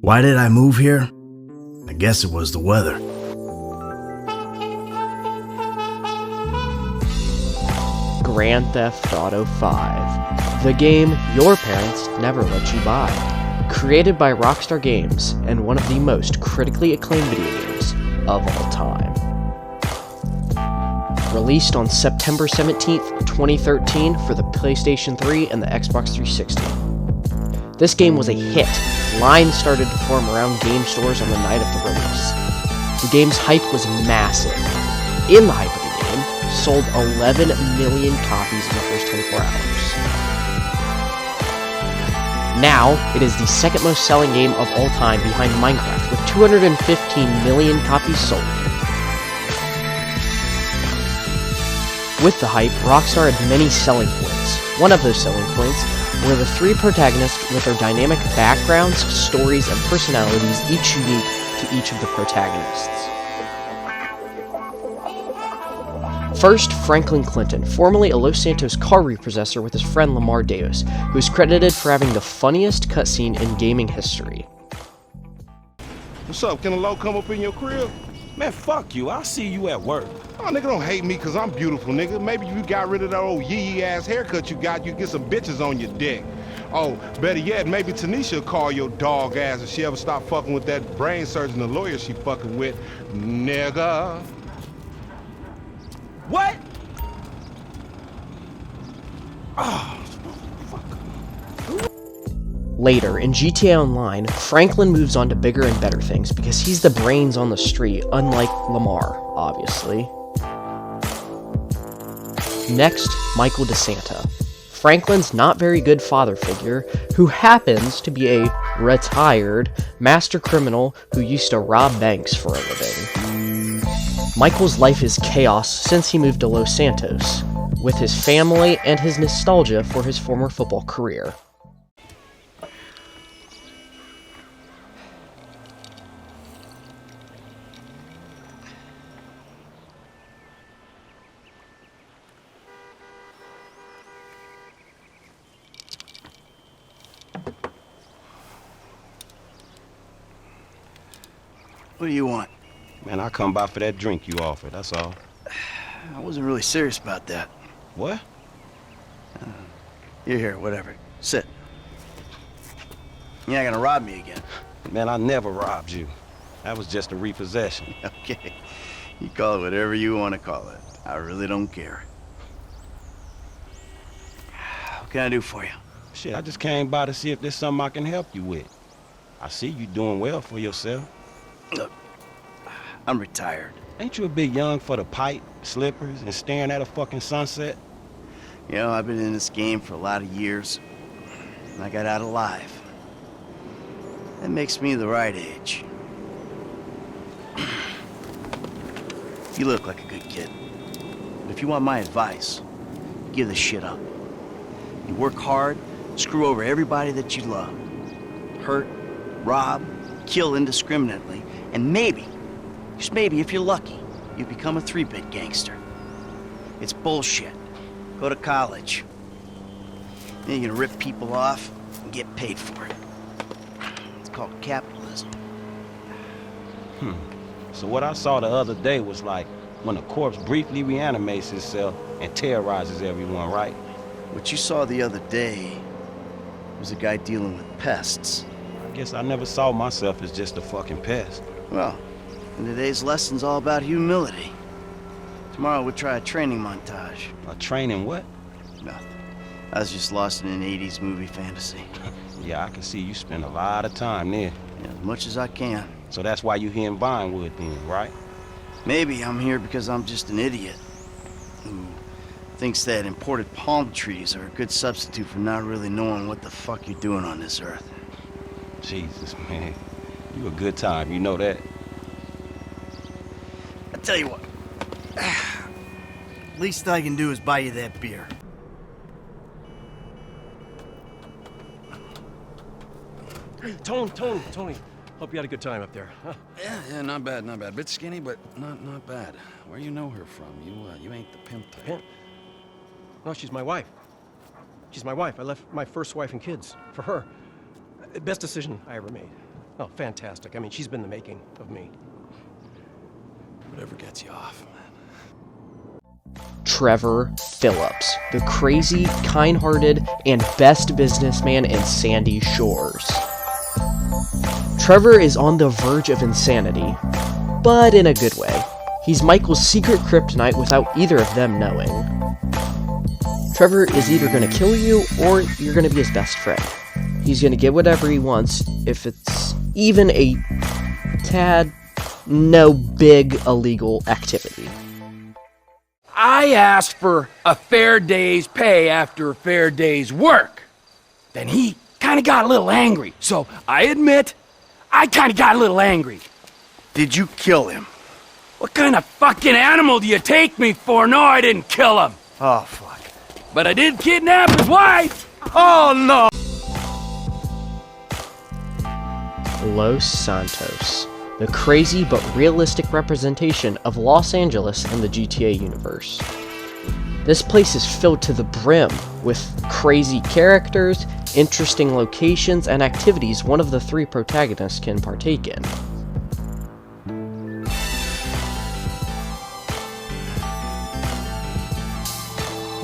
Why did I move here? I guess it was the weather. Grand Theft Auto 5, the game your parents never let you buy. Created by Rockstar Games and one of the most critically acclaimed video games of all time. Released on September 17th, 2013 for the PlayStation 3 and the Xbox 360. This game was a hit. Lines started to form around game stores on the night of the release. The game's hype was massive. In the hype of the game, sold 11 million copies in the first 24 hours. Now, it is the second most selling game of all time behind Minecraft, with 215 million copies sold. With the hype, Rockstar had many selling points. One of those selling points were the three protagonists with their dynamic backgrounds, stories, and personalities, each unique to each of the protagonists. First, Franklin Clinton, formerly a Los Santos car repossessor with his friend Lamar Davis, who is credited for having the funniest cutscene in gaming history. What's up? Can a low come up in your crib? Man, fuck you. I'll see you at work. Oh, nigga, don't hate me because I'm beautiful, nigga. Maybe if you got rid of that old yee-yee-ass haircut you got, you get some bitches on your dick. Oh, better yet, maybe Tanisha will call your dog ass if she ever stop fucking with that brain surgeon, the lawyer she fucking with, nigga. What? Oh, fuck. Later, in GTA Online, Franklin moves on to bigger and better things because he's the brains on the street, unlike Lamar, obviously. Next, Michael DeSanta. Franklin's not very good father figure, who happens to be a retired master criminal who used to rob banks for a living. Michael's life is chaos since he moved to Los Santos, with his family and his nostalgia for his former football career. What do you want? Man, I come by for that drink you offered, that's all. I wasn't really serious about that. What? You're here, whatever. Sit. You're not gonna rob me again. Man, I never robbed you. That was just a repossession. Okay. You call it whatever you want to call it. I really don't care. What can I do for you? Shit, I just came by to see if there's something I can help you with. I see you doing well for yourself. Look, I'm retired. Ain't you a bit young for the pipe, slippers, and staring at a fucking sunset? You know, I've been in this game for a lot of years, and I got out alive. That makes me the right age. You look like a good kid. But if you want my advice, give this shit up. You work hard, screw over everybody that you love. Hurt, rob, kill indiscriminately, and maybe, just maybe if you're lucky, you become a 3-bit gangster. It's bullshit. Go to college. Then you're gonna rip people off and get paid for it. It's called capitalism. So what I saw the other day was like when a corpse briefly reanimates itself and terrorizes everyone, right? What you saw the other day was a guy dealing with pests. I guess I never saw myself as just a fucking pest. Well, and today's lesson's all about humility. Tomorrow we'll try a training montage. A training what? Nothing. I was just lost in an 80s movie fantasy. Yeah, I can see you spend a lot of time there. Yeah, as much as I can. So that's why you here in Vinewood then, right? Maybe I'm here because I'm just an idiot who thinks that imported palm trees are a good substitute for not really knowing what the fuck you're doing on this earth. Jesus, man. You a good time, you know that? I tell you what. Least I can do is buy you that beer. Tony. Hope you had a good time up there, huh? Yeah, not bad, not bad. Bit skinny, but not bad. Where you know her from? You ain't the pimp type. Pimp? No, she's my wife. She's my wife. I left my first wife and kids for her. Best decision I ever made. Oh, fantastic. I mean, she's been the making of me. Whatever gets you off, man. Trevor Philips, the crazy, kind-hearted, and best businessman in Sandy Shores. Trevor is on the verge of insanity, but in a good way. He's Michael's secret kryptonite without either of them knowing. Trevor is either going to kill you, or you're going to be his best friend. He's going to get whatever he wants, if it's even a tad, no big illegal activity. I asked for a fair day's pay after a fair day's work. Then he kind of got a little angry, so I admit, I kind of got a little angry. Did you kill him? What kind of fucking animal do you take me for? No, I didn't kill him. Oh, fuck. But I did kidnap his wife. Oh, no. Los Santos, the crazy but realistic representation of Los Angeles in the GTA universe. This place is filled to the brim with crazy characters, interesting locations, and activities one of the three protagonists can partake in.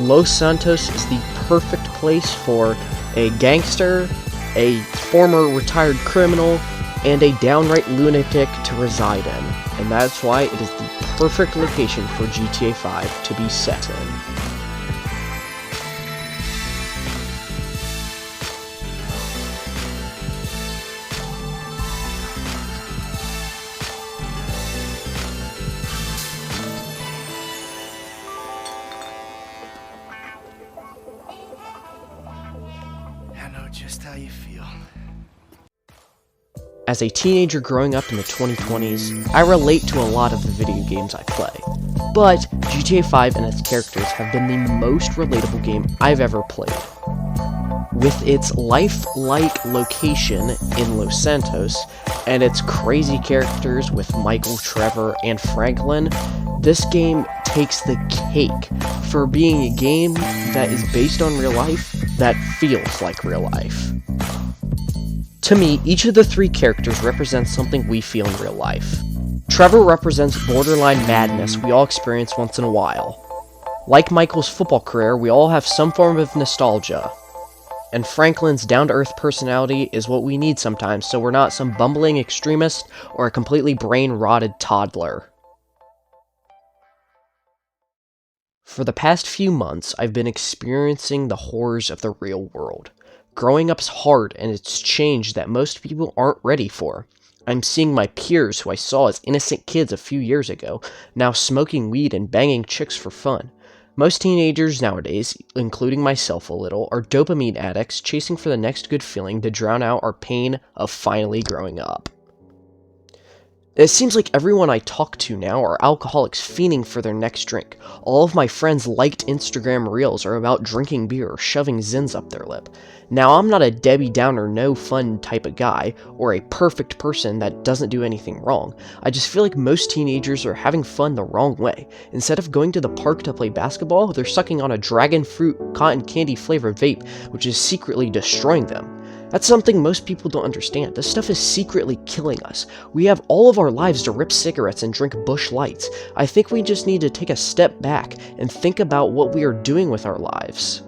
Los Santos is the perfect place for a gangster, a former retired criminal, and a downright lunatic to reside in, and that's why it is the perfect location for GTA 5 to be set in. I know just how you feel. As a teenager growing up in the 2020s, I relate to a lot of the video games I play, but GTA 5 and its characters have been the most relatable game I've ever played. With its lifelike location in Los Santos, and its crazy characters with Michael, Trevor, and Franklin, this game takes the cake for being a game that is based on real life that feels like real life. To me, each of the three characters represents something we feel in real life. Trevor represents borderline madness we all experience once in a while. Like Michael's football career, we all have some form of nostalgia. And Franklin's down-to-earth personality is what we need sometimes, so we're not some bumbling extremist or a completely brain-rotted toddler. For the past few months, I've been experiencing the horrors of the real world. Growing up's hard, and it's change that most people aren't ready for. I'm seeing my peers who I saw as innocent kids a few years ago, now smoking weed and banging chicks for fun. Most teenagers nowadays, including myself a little, are dopamine addicts chasing for the next good feeling to drown out our pain of finally growing up. It seems like everyone I talk to now are alcoholics fiending for their next drink. All of my friends' liked Instagram reels are about drinking beer or shoving Zins up their lip. Now, I'm not a Debbie Downer no fun type of guy, or a perfect person that doesn't do anything wrong. I just feel like most teenagers are having fun the wrong way. Instead of going to the park to play basketball, they're sucking on a dragon fruit cotton candy flavored vape, which is secretly destroying them. That's something most people don't understand. This stuff is secretly killing us. We have all of our lives to rip cigarettes and drink Busch Lights. I think we just need to take a step back and think about what we are doing with our lives.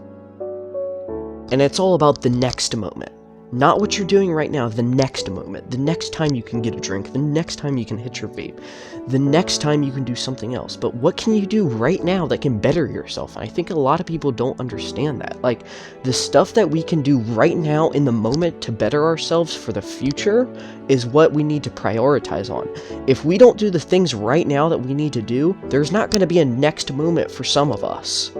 And it's all about the next moment. Not what you're doing right now, the next moment. The next time you can get a drink. The next time you can hit your vape. The next time you can do something else. But what can you do right now that can better yourself? I think a lot of people don't understand that. Like, the stuff that we can do right now in the moment to better ourselves for the future is what we need to prioritize on. If we don't do the things right now that we need to do, there's not going to be a next moment for some of us.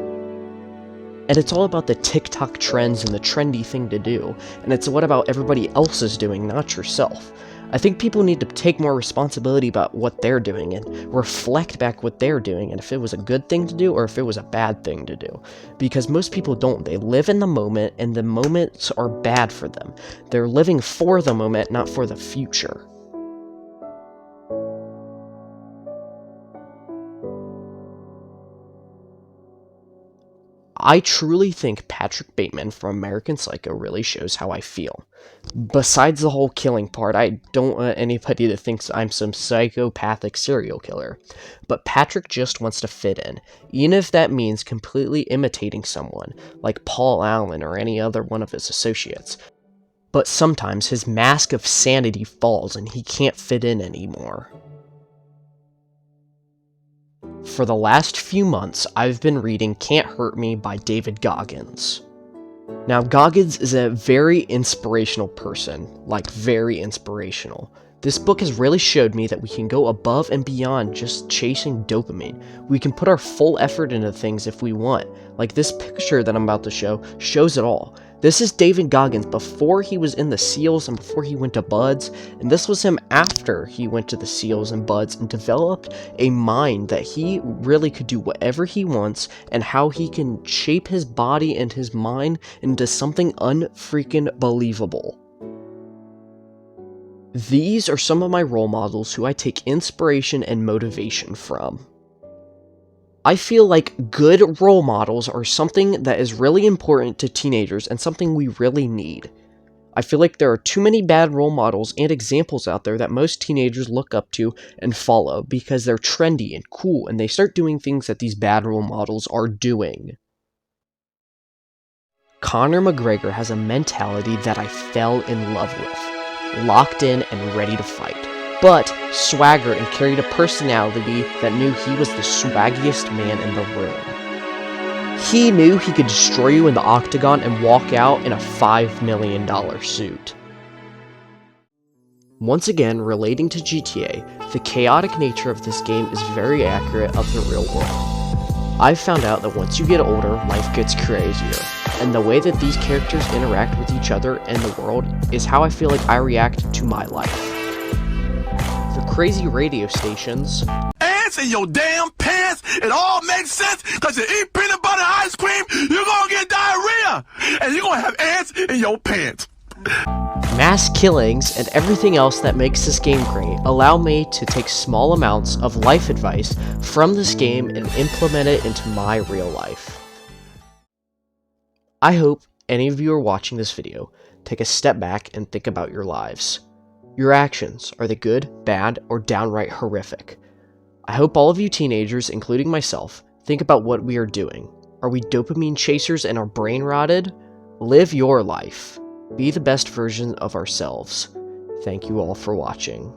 And it's all about the TikTok trends and the trendy thing to do, and it's what about everybody else is doing, not yourself. I think people need to take more responsibility about what they're doing and reflect back what they're doing, and if it was a good thing to do or if it was a bad thing to do. Because most people don't. They live in the moment, and the moments are bad for them. They're living for the moment, not for the future. I truly think Patrick Bateman from American Psycho really shows how I feel. Besides the whole killing part, I don't want anybody to think I'm some psychopathic serial killer. But Patrick just wants to fit in, even if that means completely imitating someone, like Paul Allen or any other one of his associates. But sometimes his mask of sanity falls and he can't fit in anymore. For the last few months, I've been reading Can't Hurt Me by David Goggins. Now, Goggins is a very inspirational person, like very inspirational. This book has really showed me that we can go above and beyond just chasing dopamine. We can put our full effort into things if we want. Like this picture that I'm about to show shows it all. This is David Goggins before he was in the SEALs and before he went to Buds, and this was him after he went to the SEALs and Buds and developed a mind that he really could do whatever he wants and how he can shape his body and his mind into something unfreaking believable. These are some of my role models who I take inspiration and motivation from. I feel like good role models are something that is really important to teenagers and something we really need. I feel like there are too many bad role models and examples out there that most teenagers look up to and follow because they're trendy and cool and they start doing things that these bad role models are doing. Conor McGregor has a mentality that I fell in love with, locked in and ready to fight. But swagger and carried a personality that knew he was the swaggiest man in the room. He knew he could destroy you in the octagon and walk out in a $5 million suit. Once again, relating to GTA, the chaotic nature of this game is very accurate of the real world. I've found out that once you get older, life gets crazier, and the way that these characters interact with each other and the world is how I feel like I react to my life. The crazy radio stations, ants in your damn pants, it all makes sense, cause you eat peanut butter ice cream, you're gonna get diarrhea, and you're gonna have ants in your pants. mass killings, and everything else that makes this game great allow me to take small amounts of life advice from this game and implement it into my real life. I hope any of you are watching this video take a step back and think about your lives. Your actions, are they good, bad, or downright horrific? I hope all of you teenagers, including myself, think about what we are doing. Are we dopamine chasers and our brain rotted? Live your life. Be the best version of ourselves. Thank you all for watching.